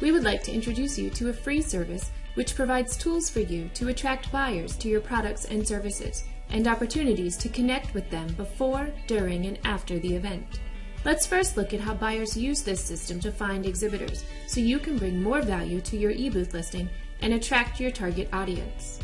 we would like to introduce you to a free service which provides tools for you to attract buyers to your products and services, and opportunities to connect with them before, during, and after the event. Let's first look at how buyers use this system to find exhibitors, so you can bring more value to your e-booth listing and attract your target audience.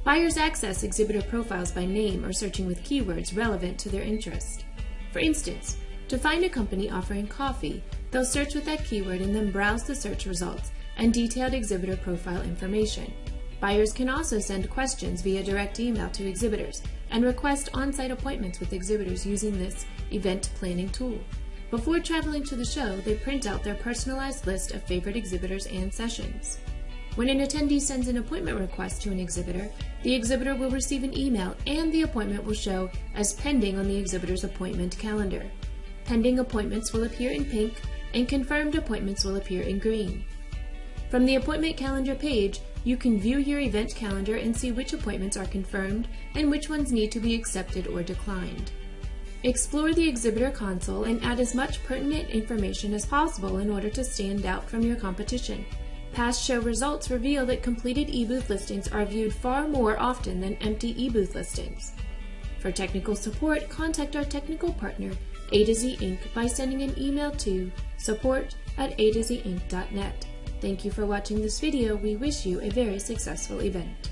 Buyers access exhibitor profiles by name or searching with keywords relevant to their interest. For instance, to find a company offering coffee, they'll search with that keyword and then browse the search results and detailed exhibitor profile information. Buyers can also send questions via direct email to exhibitors and request on-site appointments with exhibitors using this event planning tool. Before traveling to the show, they print out their personalized list of favorite exhibitors and sessions. When an attendee sends an appointment request to an exhibitor, the exhibitor will receive an email and the appointment will show as pending on the exhibitor's appointment calendar. Pending appointments will appear in pink and confirmed appointments will appear in green. From the appointment calendar page, you can view your event calendar and see which appointments are confirmed and which ones need to be accepted or declined. Explore the exhibitor console and add as much pertinent information as possible in order to stand out from your competition. Past show results reveal that completed e-booth listings are viewed far more often than empty e-booth listings. For technical support, contact our technical partner, A to Z Inc. by sending an email to support@atozinc.net. Thank you for watching this video. We wish you a very successful event.